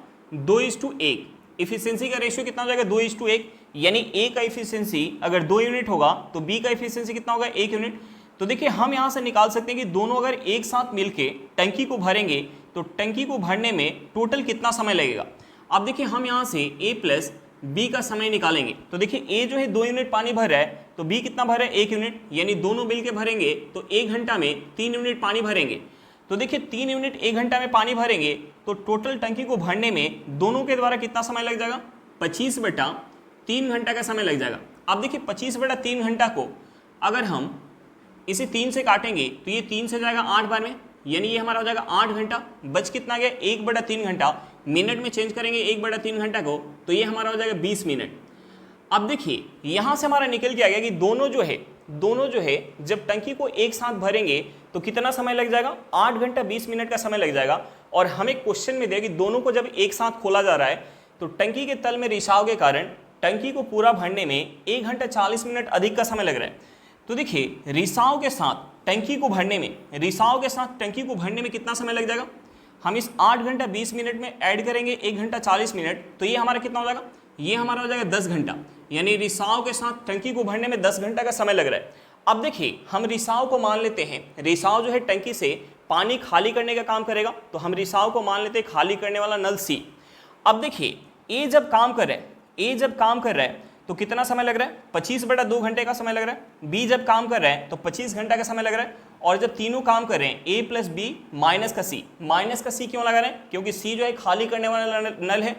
2:1। इफिशियंसी का रेशियो कितना हो जाएगा 2:1, यानी ए का इफिशियंसी अगर 2 यूनिट होगा तो बी का इफिशियंसी कितना होगा 1 यूनिट। तो देखिए हम यहाँ से निकाल सकते हैं कि दोनों अगर एक साथ मिलके टंकी को भरेंगे तो टंकी को भरने में टोटल कितना समय लगेगा। अब देखिए हम यहाँ से ए प्लस बी का समय निकालेंगे, तो देखिए ए जो है 2 यूनिट पानी भर रहा है तो बी कितना भर रहा है 1 यूनिट, यानी दोनों मिल के भरेंगे तो 1 घंटा में 3 यूनिट पानी भरेंगे। तो देखिए 3 यूनिट 1 घंटा में पानी भरेंगे तो टोटल टंकी को भरने में दोनों के द्वारा कितना समय लग जाएगा, 25/3 घंटा का समय लग जाएगा। अब देखिए 25/3 घंटा को अगर हम इसे 3 से काटेंगे तो ये 3 से जाएगा 8 बार में, यानी ये हमारा हो जाएगा 8 घंटा। बच कितना गया 1/3 घंटा, मिनट में चेंज करेंगे 1/3 घंटा को तो ये हमारा हो जाएगा 20 मिनट। अब देखिए यहाँ से हमारा निकल के आ गया कि दोनों जो है जब टंकी को एक साथ भरेंगे तो कितना समय लग जाएगा, 8 घंटा 20 मिनट का समय लग जाएगा। और हमें क्वेश्चन में दिया कि दोनों को जब एक साथ खोला जा रहा है तो टंकी के तल में रिसाव के कारण टंकी को पूरा भरने में 1 घंटा 40 मिनट अधिक का समय लग रहा है। तो देखिए रिसाव के साथ टंकी को भरने में कितना समय लग जाएगा, हम इस 8 घंटा 20 मिनट में ऐड करेंगे 1 घंटा 40 मिनट, तो ये हमारा कितना हो जाएगा, ये हमारा हो जाएगा 10 घंटा, यानी रिसाव के साथ टंकी को भरने में 10 घंटा का समय लग रहा है। अब देखिए हम रिसाव को मान लेते हैं, रिसाव जो है टंकी से पानी खाली करने का काम करेगा, तो हम रिसाव को मान लेते हैं खाली करने वाला नल सी। अब देखिए ए जब काम कर रहा है तो कितना समय लग रहा है, 25/2 घंटे का समय लग रहा है। बी जब काम कर रहा है तो 25 घंटा का समय लग रहा है। और जब तीनों काम कर रहे हैं ए प्लस बी माइनस का सी क्यों लगा रहे हैं, क्योंकि सी जो है खाली करने वाला नल है,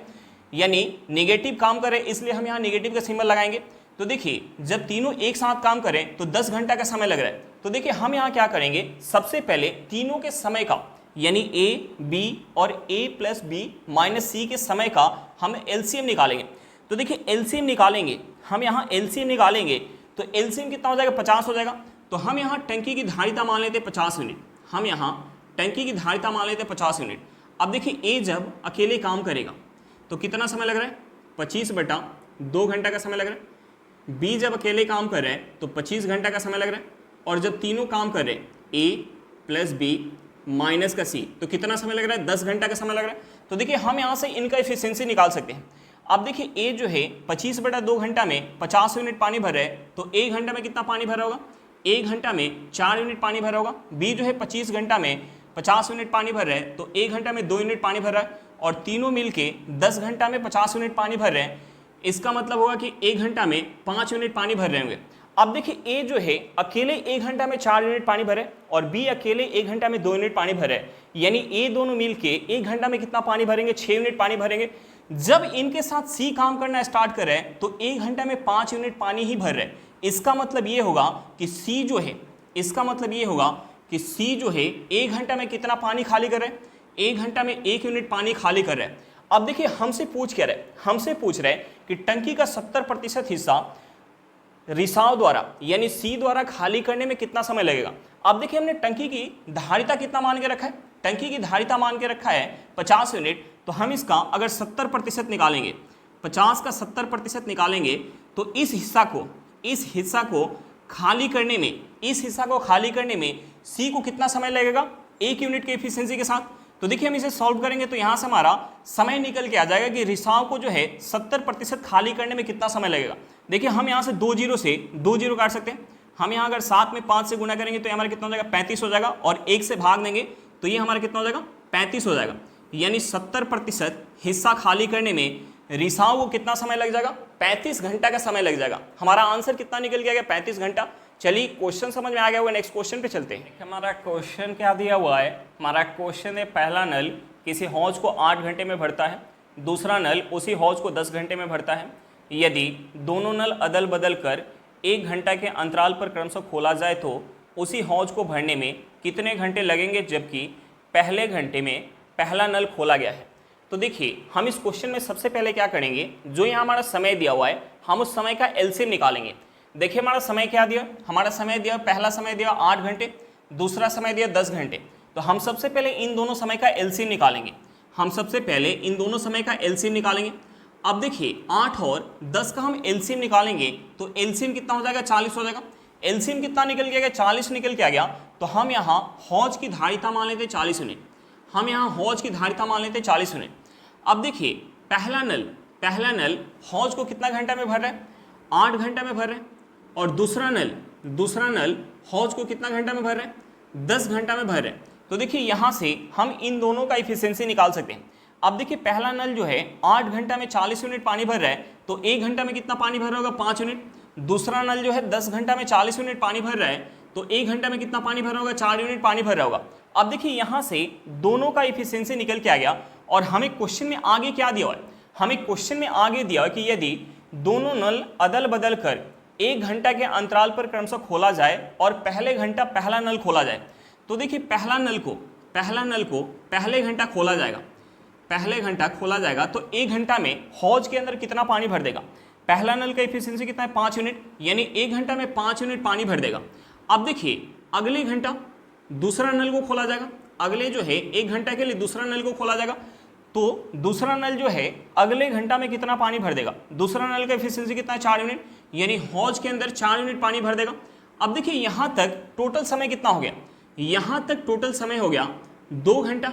यानी नेगेटिव काम कर रहे हैं, इसलिए हम यहाँ नेगेटिव का सिंबल लगाएंगे। तो देखिए जब तीनों एक साथ काम करें तो 10 घंटा का समय लग रहा है। तो देखिए हम यहाँ क्या करेंगे, सबसे पहले तीनों के समय का यानी ए बी और ए प्लस बी माइनस सी के समय का हम एलसीएम निकालेंगे। तो देखिए एलसीएम निकालेंगे, हम यहाँ एलसीएम निकालेंगे तो एलसीएम कितना हो जाएगा 50 हो जाएगा। तो हम यहाँ टंकी की धारिता मान लेते 50 यूनिट, हम यहाँ टंकी की धारिता मान लेते 50 यूनिट। अब देखिए ए जब अकेले काम करेगा तो कितना समय लग रहा है 25/2 घंटा का समय लग रहा है। बी जब अकेले काम कर रहे हैं तो 25 घंटा का समय लग रहा है। और जब तीनों काम कर रहे हैं ए प्लस बी माइनस का सी तो कितना समय लग रहा है 10 घंटा का समय लग रहा है। तो देखिए हम यहाँ से इनका एफिशिएंसी निकाल सकते हैं। अब देखिए ए जो है 25/2 घंटा में 50 यूनिट पानी भर रहे हैं तो 1 घंटा में कितना पानी भरा होगा 1 घंटा में 4 यूनिट पानी भरा होगा। बी जो है 25 घंटा में 50 यूनिट पानी भर रहे हैं तो 1 घंटा में 2 यूनिट पानी भर रहा है। और तीनों मिलके 10 घंटा में 50 यूनिट पानी भर रहे हैं, इसका मतलब होगा कि 1 घंटा में 5 यूनिट पानी भर रहे होंगे। अब देखिए ए जो है अकेले 1 घंटा में 4 यूनिट पानी भरे और बी अकेले 1 घंटा में 2 यूनिट पानी भरे, यानी ए दोनों मिलके 1 घंटा में कितना पानी भरेंगे 6 यूनिट पानी भरेंगे। जब इनके साथ सी काम करना स्टार्ट कर रहे हैं तो 1 घंटा में 5 यूनिट पानी ही भर रहे हैं। इसका मतलब ये होगा कि सी जो है, इसका मतलब ये होगा कि सी जो है 1 घंटा में कितना पानी खाली कर रहे हैं 1 घंटा में 1 यूनिट पानी खाली कर रहे हैं। अब देखिए हमसे पूछ क्या रहे, हमसे पूछ रहे कि टंकी का 70% हिस्सा रिसाव द्वारा यानी सी द्वारा खाली करने में कितना समय लगेगा। अब देखिए हमने टंकी की धारिता कितना मान के रखा है, टंकी की धारिता मान के रखा है 50 यूनिट। तो हम इसका अगर 70% निकालेंगे, 50 का 70% निकालेंगे तो इस हिस्सा को खाली करने में, इस हिस्सा को खाली करने में सी को कितना समय लगेगा 1 यूनिट के एफिशिएंसी के साथ। तो देखिए हम इसे सॉल्व करेंगे तो यहाँ से हमारा समय निकल के आ जाएगा कि रिसाव को जो है 70% खाली करने में कितना समय लगेगा। देखिए हम यहाँ से 2 जीरो से 2 जीरो काट सकते हैं। हम यहाँ अगर 7 में 5 से गुना करेंगे तो ये हमारा कितना हो जाएगा 35 हो जाएगा। और 1 से भाग देंगे तो ये हमारा कितना हो जाएगा 35 हो जाएगा। यानी 70% हिस्सा खाली करने में रिसाव को कितना समय लग जाएगा 35 घंटा का समय लग जाएगा। हमारा आंसर कितना निकल गया 35 घंटा। चलिए क्वेश्चन समझ में आ गया होगा, नेक्स्ट क्वेश्चन पे चलते हैं। हमारा क्वेश्चन क्या दिया हुआ है, हमारा क्वेश्चन है पहला नल किसी हौज को 8 घंटे में भरता है, दूसरा नल उसी हौज को 10 घंटे में भरता है। यदि दोनों नल अदल बदल कर 1 घंटा के अंतराल पर क्रमशः खोला जाए तो उसी हौज को भरने में कितने घंटे लगेंगे, जबकि पहले घंटे में पहला नल खोला गया है। तो देखिए हम इस क्वेश्चन में सबसे पहले क्या करेंगे, जो यहाँ हमारा समय दिया हुआ है हम उस समय का एलसीएम निकालेंगे। देखिए हमारा समय क्या दिया, हमारा समय दिया, पहला समय दिया 8 घंटे, दूसरा समय दिया 10 घंटे। तो हम सबसे पहले इन दोनों समय का एलसीएम निकालेंगे, हम सबसे पहले इन दोनों समय का एलसीएम निकालेंगे। अब देखिए 8 और 10 का हम एलसीएम निकालेंगे तो एलसीएम कितना हो जाएगा 40 हो जाएगा। एलसीएम कितना निकल के गया 40 निकल के आ गया। तो हम यहाँ हौज की धारिता मान लेते 40 यूनिट, हम यहाँ हौज की धारिता मान लेते 40 यूनिट। अब देखिए पहला नल हौज को कितना घंटा में भर रहा है 8 घंटा में भर रहे हैं। और दूसरा नल हौज को कितना घंटा में भर रहे हैं 10 घंटा में भर रहे हैं। तो देखिए यहाँ से हम इन दोनों का इफिशिएंसी निकाल सकते हैं। अब देखिए पहला नल जो है 8 घंटा में 40 यूनिट पानी भर रहा है तो 1 घंटा में कितना पानी भर रहा होगा 5 यूनिट। दूसरा नल जो है 10 घंटा में 40 यूनिट पानी भर रहा है तो 1 घंटा में कितना पानी भर रहा होगा 4 यूनिट पानी भर रहा होगा। अब देखिए यहाँ से दोनों का इफिशिएंसी निकल के आ गया। और हमें क्वेश्चन में आगे क्या दिया हुआ है, हमें क्वेश्चन में आगे दिया है कि यदि दोनों नल अदल बदल कर 1 घंटा के अंतराल पर क्रमशः खोला जाए और पहले घंटा पहला नल खोला जाए। तो देखिए पहला नल को पहले घंटा खोला जाएगा तो 1 घंटा में हौज के अंदर कितना पानी भर देगा। पहला नल का इफिशिएंसी कितना है 5 यूनिट, यानी 1 घंटा में 5 यूनिट पानी भर देगा। अब देखिए अगले घंटा दूसरा नल को खोला जाएगा, अगले जो है 1 घंटा के लिए दूसरा नल को खोला जाएगा तो दूसरा नल जो है अगले घंटा में कितना पानी भर देगा। दूसरा नल का एफिशिएंसी कितना है 4 यूनिट, यानी हौज के अंदर 4 यूनिट पानी भर देगा। अब देखिए यहाँ तक टोटल समय कितना हो गया, यहाँ तक टोटल समय हो गया 2 घंटा।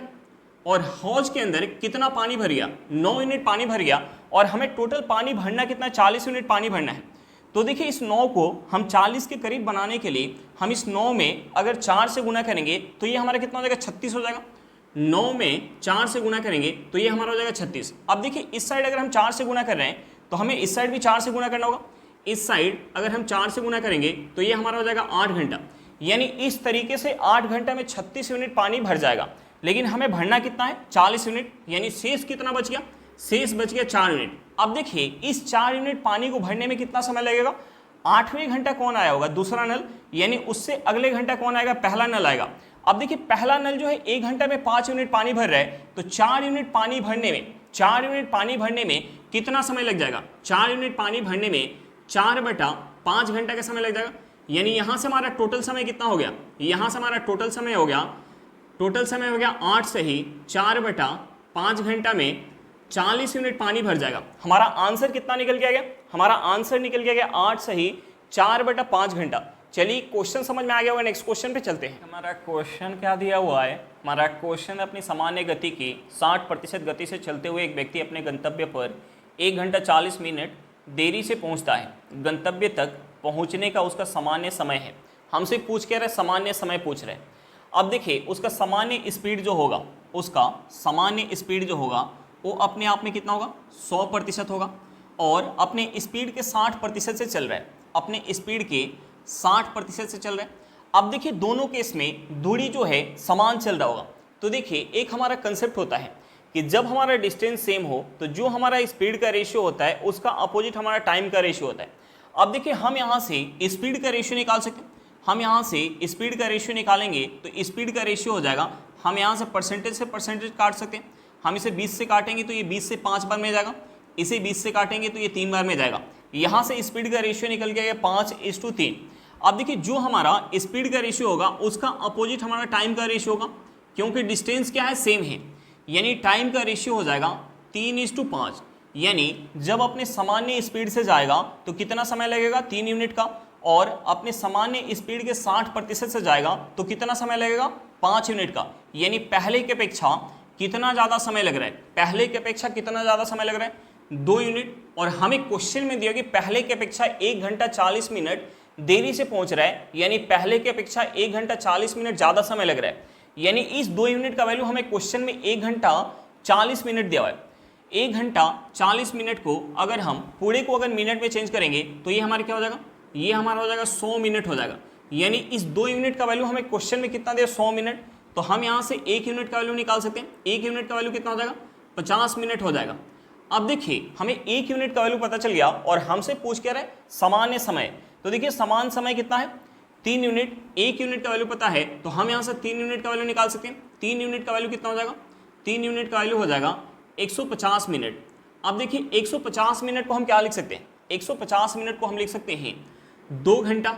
और हौज के अंदर कितना पानी भर गया 9 यूनिट पानी भर गया। और हमें टोटल पानी भरना कितना 40 यूनिट पानी भरना है। तो देखिए इस 9 को हम 40 के करीब बनाने के लिए हम इस 9 में अगर 4 से गुना करेंगे तो ये हमारा कितना हो जाएगा 36 हो जाएगा। 9 में 4 से गुना करेंगे तो ये हमारा हो जाएगा 36। अब देखिए इस साइड अगर हम 4 से गुना कर रहे हैं तो हमें इस साइड भी 4 से गुना करना होगा। इस साइड अगर हम 4 से गुना करेंगे तो ये हमारा हो जाएगा 8 घंटा, यानी इस तरीके से 8 घंटा में 36 यूनिट पानी भर जाएगा। लेकिन हमें भरना कितना है 40 यूनिट, यानी शेष कितना बच गया, शेष बच गया 4 यूनिट। अब देखिए इस 4 यूनिट पानी को भरने में कितना समय लगेगा। 8वें घंटा कौन आया होगा दूसरा नल, यानी उससे अगले घंटा कौन आएगा पहला नल आएगा। अब देखिए पहला नल जो है 1 घंटा में 5 यूनिट पानी भर रहा है, तो 4 यूनिट पानी भरने में कितना समय लग जाएगा? 4 यूनिट पानी भरने में 4/5 घंटा का समय लग जाएगा। यानी यहां से हमारा टोटल समय कितना हो गया? यहां से हमारा टोटल समय हो गया 8 सही 4/5 घंटा में 40 यूनिट पानी भर जाएगा। हमारा आंसर कितना निकल के आ गया? हमारा आंसर निकल के आ गया 8 सही 4/5 घंटा। चलिए क्वेश्चन समझ में आ गया होगा, नेक्स्ट क्वेश्चन पे चलते हैं। हमारा क्वेश्चन क्या दिया हुआ है? हमारा क्वेश्चन अपनी सामान्य गति की 60% गति से चलते हुए एक व्यक्ति अपने गंतव्य पर 1 घंटा 40 मिनट देरी से पहुंचता है। गंतव्य तक पहुंचने का उसका सामान्य समय है। हमसे पूछ के रहे सामान्य समय पूछ रहे। अब देखिए उसका सामान्य स्पीड जो होगा, वो अपने आप में कितना होगा? 100% होगा, और अपने स्पीड के 60% से चल रहा है, अपने स्पीड के 60% से चल रहा है। अब देखिए दोनों केस में दूरी जो है समान चल रहा होगा। तो देखिए एक हमारा कंसेप्ट होता है कि जब हमारा डिस्टेंस सेम हो तो जो हमारा स्पीड का रेशियो होता है उसका अपोजिट हमारा टाइम का रेशियो होता है। अब देखिए हम यहाँ से स्पीड का रेशियो निकाल सकते हैं। हम यहाँ से स्पीड का रेशियो निकालेंगे तो स्पीड का रेशियो हो जाएगा, हम यहाँ से परसेंटेज काट सकते हैं। हम इसे 20 से काटेंगे तो ये 20 से 5 बार में जाएगा, इसे 20 से काटेंगे तो ये 3 बार में जाएगा। यहाँ से स्पीड का रेशियो निकल गया 5:3। अब देखिए जो हमारा स्पीड का रेशियो होगा उसका अपोजिट हमारा टाइम का रेशियो होगा, क्योंकि डिस्टेंस क्या है? सेम है। यानी टाइम का रेशियो हो जाएगा 3:5। यानी जब अपने सामान्य स्पीड से जाएगा तो कितना समय लगेगा? 3 यूनिट का, और अपने सामान्य स्पीड के 60% से जाएगा तो कितना समय लगेगा? 5 यूनिट का। यानी पहले की अपेक्षा कितना ज़्यादा समय लग रहा है? पहले की अपेक्षा कितना ज़्यादा समय लग रहा है? 2 यूनिट। और हमें क्वेश्चन में दिया कि पहले की अपेक्षा 1 घंटा 40 मिनट देरी से पहुंच रहा है, यानी पहले की अपेक्षा 1 घंटा 40 मिनट ज़्यादा समय लग रहा है। यानी इस 2 यूनिट का वैल्यू हमें क्वेश्चन में 1 घंटा 40 मिनट दिया हुआ है। 1 घंटा 40 मिनट को अगर हम पूरे को अगर मिनट में चेंज करेंगे तो ये हमारे क्या हो जाएगा? ये हमारा हो जाएगा 100 मिनट हो जाएगा। यानी इस 2 यूनिट का वैल्यू हमें क्वेश्चन में कितना दिया? 100 मिनट। तो हम यहाँ से 1 यूनिट का वैल्यू निकाल सकते हैं। 1 यूनिट का वैल्यू कितना हो जाएगा? 50 मिनट हो जाएगा। अब देखिए हमें 1 यूनिट का वैल्यू पता चल गया और हमसे पूछ क्या रहा है? सामान्य समय। तो देखिए समान समय कितना है? 3 यूनिट। 1 यूनिट का वैल्यू पता है तो हम यहाँ से 3 यूनिट का वैल्यू निकाल सकते हैं। 3 यूनिट का वैल्यू कितना हो जाएगा? 3 यूनिट का वैल्यू हो जाएगा 150 मिनट। अब देखिए 150 मिनट को हम क्या लिख सकते हैं? 150 मिनट को हम लिख सकते हैं 2 घंटा।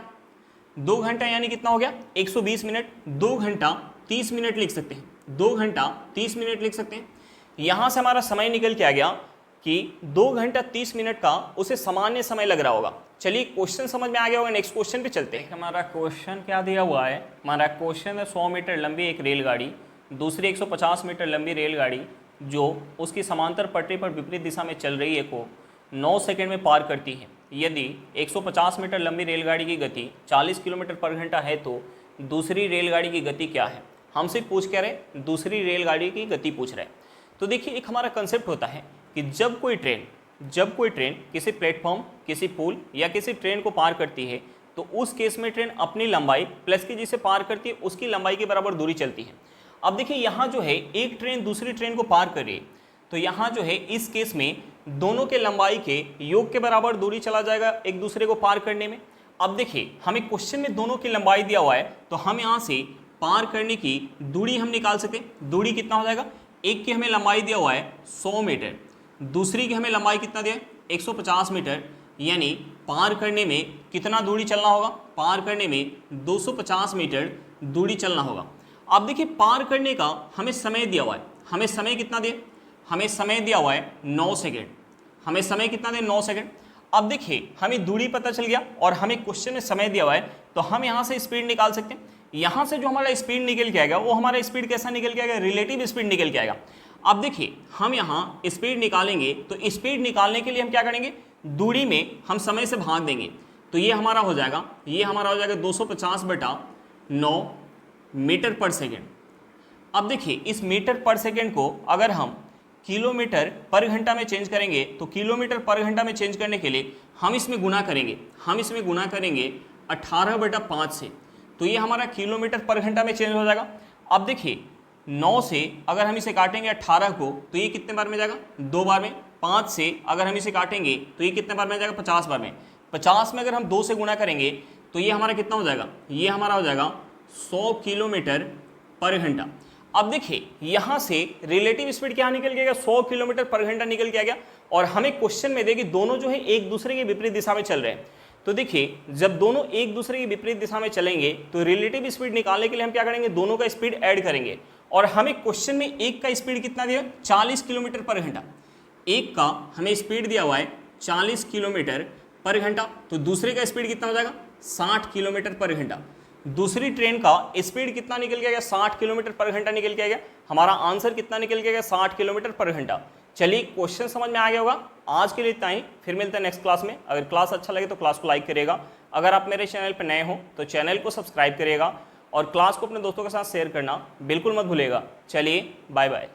2 घंटा यानी कितना हो गया? 120 मिनट। 2 घंटा 30 मिनट लिख सकते हैं। 2 घंटा 30 मिनट लिख सकते हैं। यहाँ से हमारा समय निकल के आ गया कि 2 घंटा 30 मिनट का उसे सामान्य समय लग रहा होगा। चलिए क्वेश्चन समझ में आ गया होगा, नेक्स्ट क्वेश्चन पे चलते हैं। हमारा क्वेश्चन क्या दिया हुआ है? हमारा क्वेश्चन है 100 मीटर लंबी एक रेलगाड़ी दूसरी 150 मीटर लंबी रेलगाड़ी जो उसकी समांतर पटरी पर विपरीत दिशा में चल रही है को 9 सेकंड में पार करती है। यदि 150 मीटर लंबी रेलगाड़ी की गति 40 किलोमीटर पर घंटा है तो दूसरी रेलगाड़ी की गति क्या है? हमसे पूछ क्या रहे? दूसरी रेलगाड़ी की गति पूछ रहे हैं। तो देखिए एक हमारा कंसेप्ट होता है कि जब कोई ट्रेन किसी प्लेटफॉर्म, किसी पुल या किसी ट्रेन को पार करती है तो उस केस में ट्रेन अपनी लंबाई प्लस की जिसे पार करती है उसकी लंबाई के बराबर दूरी चलती है। अब देखिए यहाँ जो है एक ट्रेन दूसरी ट्रेन को पार कर रही है, तो यहाँ जो है इस केस में दोनों के लंबाई के योग के बराबर दूरी चला जाएगा एक दूसरे को पार करने में। अब देखिए हमें क्वेश्चन में दोनों की लंबाई दिया हुआ है तो हम यहाँ से पार करने की दूरी हम निकाल सकते हैं। दूरी कितना हो जाएगा? एक की हमें लंबाई दिया हुआ है 100 मीटर, दूसरी की हमें लंबाई कितना दिया है? 150 मीटर। यानी पार करने में कितना दूरी चलना होगा? पार करने में 250 मीटर दूरी चलना होगा। अब देखिए पार करने का हमें समय दिया हुआ है, हमें समय कितना दिया? हमें समय दिया हुआ है 9 सेकेंड। हमें समय कितना दिया? 9 सेकेंड। अब देखिए हमें दूरी पता चल गया और हमें क्वेश्चन में समय दिया हुआ है तो हम यहाँ से स्पीड निकाल सकते हैं। यहाँ से जो हमारा स्पीड निकल के आएगा वो हमारा स्पीड कैसा निकल के आएगा? रिलेटिव स्पीड निकल के आएगा। अब देखिए हम यहाँ स्पीड निकालेंगे तो स्पीड निकालने के लिए हम क्या करेंगे? दूरी में हम समय से भाग देंगे तो ये हमारा हो जाएगा 250/9 मीटर पर सेकेंड। अब देखिए इस मीटर पर सेकेंड को अगर हम किलोमीटर पर घंटा में चेंज करेंगे तो किलोमीटर पर घंटा में चेंज करने के लिए हम इसमें गुना करेंगे 18/5 से, तो ये हमारा किलोमीटर पर घंटा में चेंज हो जाएगा। अब देखिए 9 से अगर हम इसे काटेंगे 18 को तो ये कितने बार में जाएगा? 2 बार में। 5 से अगर हम इसे काटेंगे तो ये कितने बार में जाएगा? 50 बार में। 50 में अगर हम 2 से गुना करेंगे तो ये हमारा कितना हो जाएगा? ये हमारा हो जाएगा 100 किलोमीटर पर घंटा। अब देखिए यहाँ से रिलेटिव स्पीड क्या निकल गया, 100 किलोमीटर पर घंटा निकल के आ गया। और हमें क्वेश्चन में दे कि दोनों जो है एक दूसरे के विपरीत दिशा में चल रहे हैं। तो देखिए जब दोनों एक दूसरे की विपरीत दिशा में चलेंगे तो रिलेटिव स्पीड निकालने के लिए हम क्या करेंगे, दोनों का स्पीड ऐड करेंगे। और हमें क्वेश्चन में एक का स्पीड कितना दिया, 40 किलोमीटर पर घंटा। एक का हमें स्पीड दिया हुआ है 40 किलोमीटर पर घंटा, तो दूसरे का स्पीड कितना हो जाएगा, 60 किलोमीटर पर घंटा। दूसरी ट्रेन का स्पीड कितना निकल के गया, 60 किलोमीटर पर घंटा निकल के गया। हमारा आंसर कितना निकल के गया, 60 किलोमीटर पर घंटा। चलिए क्वेश्चन समझ में आ गया होगा। आज के लिए इतना ही, फिर मिलते हैं नेक्स्ट क्लास में। अगर क्लास अच्छा लगे तो क्लास को लाइक करिएगा। अगर आप मेरे चैनल पर नए हो तो चैनल को सब्सक्राइब करिएगा और क्लास को अपने दोस्तों के साथ शेयर करना बिल्कुल मत भूलिएगा। चलिए बाय बाय।